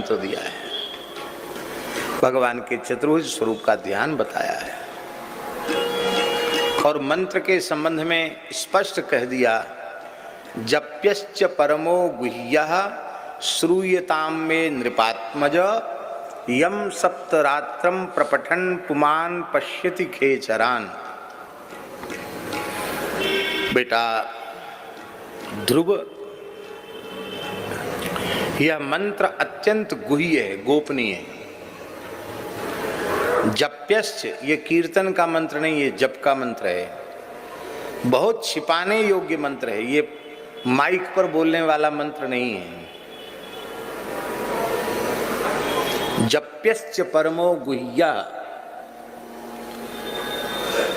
तो दिया है, भगवान के चतुर्भुज स्वरूप का ध्यान बताया है और मंत्र के संबंध में स्पष्ट कह दिया, जप्यश्च परमो गुह्यः श्रूयताम में नृपात्मज यम सप्तरात्रम प्रपठन पुमान पश्यति खेचरान। बेटा ध्रुव, यह मंत्र अत्यंत गुह्य है, गोपनीय है। जप्यश्च ये कीर्तन का मंत्र नहीं, ये जप का मंत्र है, बहुत छिपाने योग्य मंत्र है, ये माइक पर बोलने वाला मंत्र नहीं है। जप्यश्च परमो गुह्य,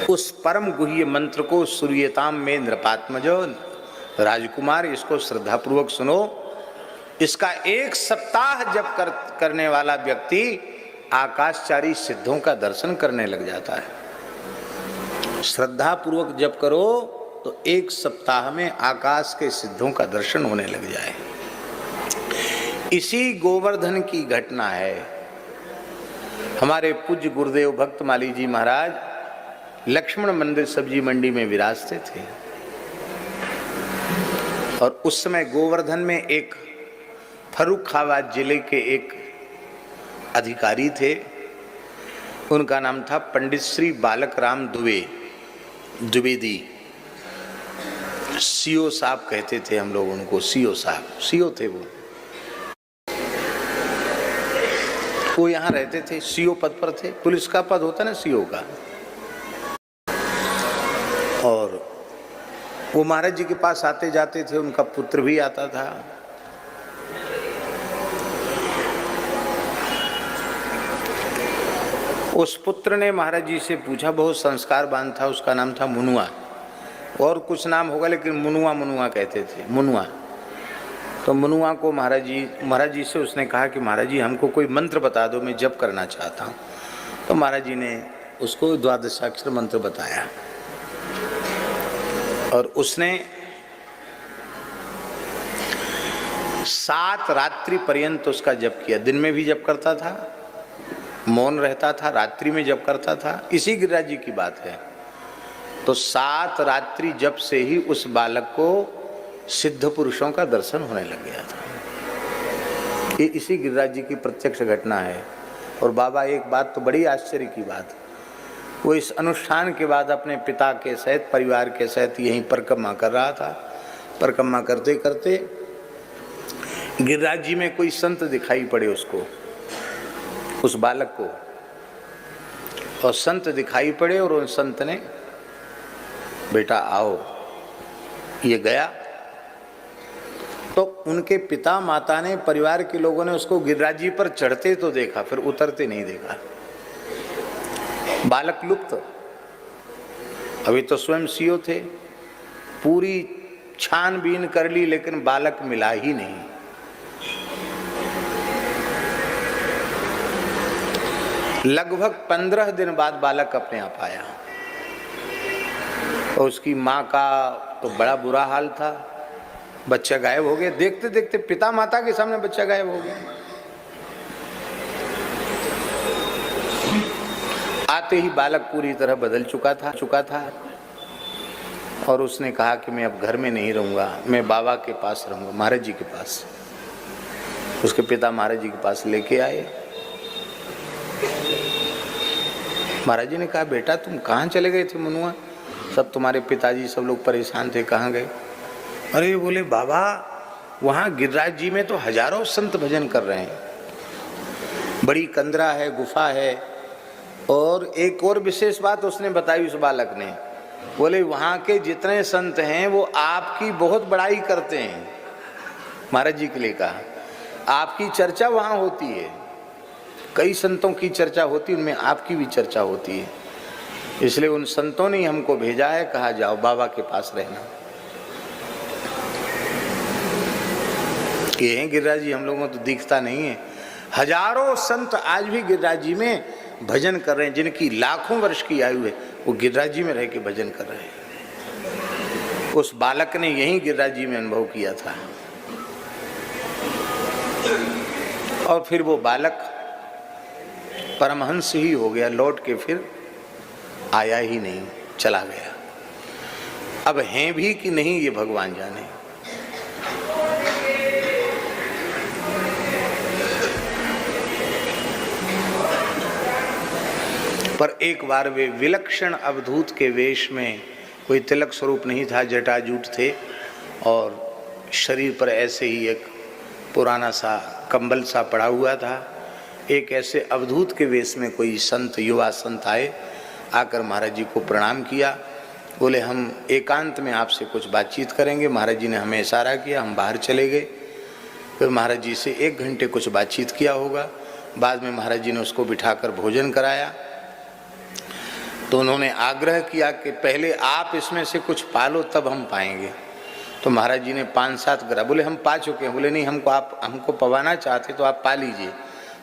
उस परम गुह्य मंत्र को सूर्यताम में नृपात्मजो, राजकुमार इसको श्रद्धापूर्वक सुनो। इसका 1 सप्ताह जप करने वाला व्यक्ति आकाशचारी सिद्धों का दर्शन करने लग जाता है। श्रद्धा पूर्वक जप करो तो 1 सप्ताह में आकाश के सिद्धों का दर्शन होने लग जाए। इसी गोवर्धन की घटना है। हमारे पूज्य गुरुदेव भक्तमाली जी महाराज लक्ष्मण मंदिर सब्जी मंडी में विराजते थे और उस समय गोवर्धन में एक फर्रुखाबाद जिले के एक अधिकारी थे, उनका नाम था पंडित श्री बालक राम द्विवेदी। सीओ साहब कहते थे हम लोग उनको, सीओ साहब, सीओ थे वो यहाँ रहते थे, सीओ पद पर थे। पुलिस का पद होता ना सीओ का। और वो महाराज जी के पास आते जाते थे, उनका पुत्र भी आता था। उस पुत्र ने महाराज जी से पूछा, बहुत संस्कारवान था, उसका नाम था मुनुआ, और कुछ नाम होगा लेकिन मुनुआ कहते थे, मुनुआ। तो मुनुआ को महाराज जी से उसने कहा कि महाराज जी हमको कोई मंत्र बता दो, मैं जप करना चाहता हूँ। तो महाराज जी ने उसको 12 मंत्र बताया और उसने 7 रात्रि पर्यंत उसका जप किया। दिन में भी जप करता था, मौन रहता था, रात्रि में जप करता था। इसी गिरिराज जी की बात है। तो 7 रात्रि जप से ही उस बालक को सिद्ध पुरुषों का दर्शन होने लग गया था। ये इसी गिरिराज जी की प्रत्यक्ष घटना है। और बाबा एक बात तो बड़ी आश्चर्य की बात, वो इस अनुष्ठान के बाद अपने पिता के सहित, परिवार के सहित यहीं परिक्रमा कर रहा था। परिक्रमा करते करते गिरिराज जी में कोई संत दिखाई पड़े उसको, उस बालक को, और संत दिखाई पड़े और उन संत ने, बेटा आओ, ये गया। तो उनके पिता माता ने, परिवार के लोगों ने उसको गिरिराज जी पर चढ़ते तो देखा, फिर उतरते नहीं देखा। बालक लुप्त। अभी तो स्वयं सीओ थे, पूरी छानबीन कर ली लेकिन बालक मिला ही नहीं। लगभग 15 दिन बाद बालक अपने आप आया और उसकी माँ का तो बड़ा बुरा हाल था, बच्चा गायब हो गया। देखते देखते पिता माता के सामने बच्चा गायब हो गया। आते ही बालक पूरी तरह बदल चुका था और उसने कहा कि मैं अब घर में नहीं रहूंगा, मैं बाबा के पास रहूंगा, महाराज जी के पास। उसके पिता महाराज जी के पास लेके आए। महाराज जी ने कहा, बेटा तुम कहाँ चले गए थे मुनुआ? सब तुम्हारे पिताजी सब लोग परेशान थे, कहाँ गए? अरे बोले बाबा, वहाँ गिरिराज जी में तो हजारों संत भजन कर रहे हैं, बड़ी कंदरा है, गुफा है। और एक और विशेष बात उसने बताई उस बालक ने, बोले वहाँ के जितने संत हैं वो आपकी बहुत बड़ाई करते हैं। महाराज जी के लिए कहा, आपकी चर्चा वहाँ होती है, कई संतों की चर्चा होती है, उनमें आपकी भी चर्चा होती है, इसलिए उन संतों ने हमको भेजा है, कहा जाओ बाबा के पास रहना। ये हैं गिरिराज जी, हम लोगों को तो दिखता नहीं है। हजारों संत आज भी गिरिराज जी में भजन कर रहे हैं, जिनकी लाखों वर्ष की आयु है, वो गिरिराज जी में रह के भजन कर रहे हैं। उस बालक ने यही गिरिराज जी में अनुभव किया था। और फिर वो बालक परमहंस ही हो गया, लौट के फिर आया ही नहीं, चला गया। अब हैं भी कि नहीं ये भगवान जाने। पर एक बार वे विलक्षण अवधूत के वेश में, कोई तिलक स्वरूप नहीं था, जटाजूट थे और शरीर पर ऐसे ही एक पुराना सा कंबल सा पड़ा हुआ था। एक ऐसे अवधूत के वेश में कोई संत, युवा संत आए, आकर महाराज जी को प्रणाम किया। बोले हम एकांत में आपसे कुछ बातचीत करेंगे। महाराज जी ने हमें इशारा किया, हम बाहर चले गए। फिर महाराज जी से 1 घंटे कुछ बातचीत किया होगा। बाद में महाराज जी ने उसको बिठाकर भोजन कराया। तो उन्होंने आग्रह किया कि पहले आप इसमें से कुछ पालो तब हम पाएंगे। तो महाराज जी ने 5-7 ग्रास, बोले हम पा चुके हैं। बोले नहीं, हमको पवाना चाहते तो आप पा लीजिए।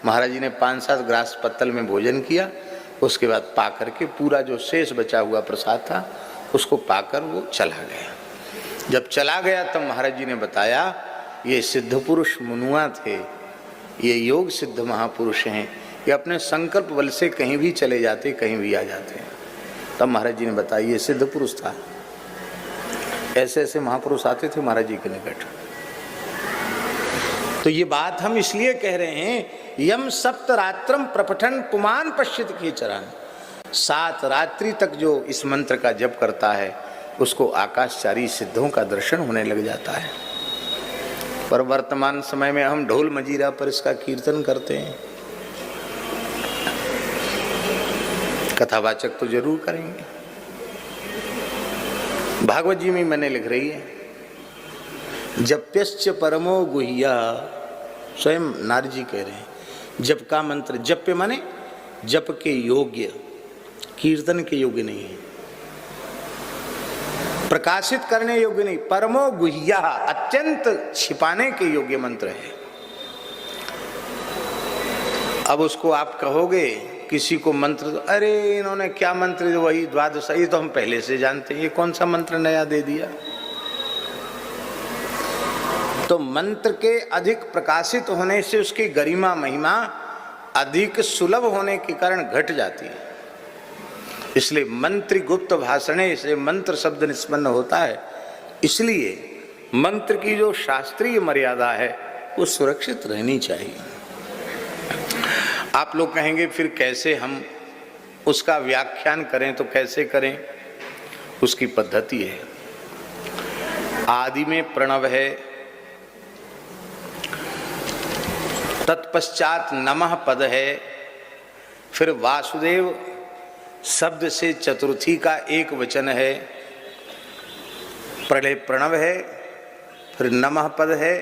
महाराज जी ने 5-7 ग्रास पत्तल में भोजन किया। उसके बाद पा करके पूरा जो शेष बचा हुआ प्रसाद था उसको पाकर वो चला गया। जब चला गया तब महाराज जी ने बताया, ये सिद्ध पुरुष मुनुआ थे, ये योग सिद्ध महापुरुष हैं, ये अपने संकल्प बल से कहीं भी चले जाते, कहीं भी आ जाते हैं। तब महाराज जी ने बताया ये सिद्ध पुरुष था। ऐसे ऐसे महापुरुष आते थे महाराज जी के निकट। तो ये बात हम इसलिए कह रहे हैं, यम सप्तरात्रम प्रपठन पुमान पश्चित खेचरान, 7 रात्रि तक जो इस मंत्र का जप करता है उसको आकाशचारी सिद्धों का दर्शन होने लग जाता है। पर वर्तमान समय में हम ढोल मजीरा पर इसका कीर्तन करते हैं, कथावाचक तो जरूर करेंगे। भागवत जी में मैंने लिख रही है, जप्यश्च परमो गुह्या, स्वयं नारद जी कह रहे हैं जप का मंत्र, जप माने जप के योग्य, कीर्तन के योग्य नहीं है, प्रकाशित करने योग्य नहीं, परमो गुह्या, अत्यंत छिपाने के योग्य मंत्र है। अब उसको आप कहोगे किसी को मंत्र, अरे इन्होंने क्या मंत्र, वही द्वादश, ये तो हम पहले से जानते हैं, ये कौन सा मंत्र नया दे दिया। तो मंत्र के अधिक प्रकाशित होने से उसकी गरिमा महिमा अधिक सुलभ होने के कारण घट जाती है। इसलिए मंत्र गुप्त भाषणे से मंत्र शब्द निष्पन्न होता है। इसलिए मंत्र की जो शास्त्रीय मर्यादा है वो सुरक्षित रहनी चाहिए। आप लोग कहेंगे फिर कैसे हम उसका व्याख्यान करें, तो कैसे करें, उसकी पद्धति है। आदि में प्रणव है, तत्पश्चात नमः पद है, फिर वासुदेव शब्द से चतुर्थी का एक वचन है, प्रलय प्रणव है, फिर नमः पद है,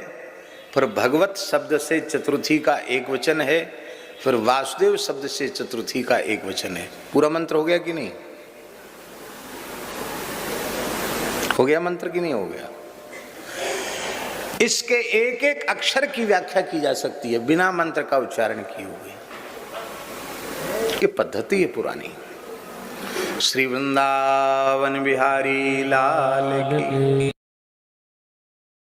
फिर भगवत शब्द से चतुर्थी का एक वचन है, फिर वासुदेव शब्द से चतुर्थी का एक वचन है। पूरा मंत्र हो गया कि नहीं? हो गया मंत्र कि नहीं हो गया? इसके एक एक अक्षर की व्याख्या की जा सकती है बिना मंत्र का उच्चारण किए हुए। ये पद्धति है पुरानी। श्री वृंदावन बिहारी लाल की।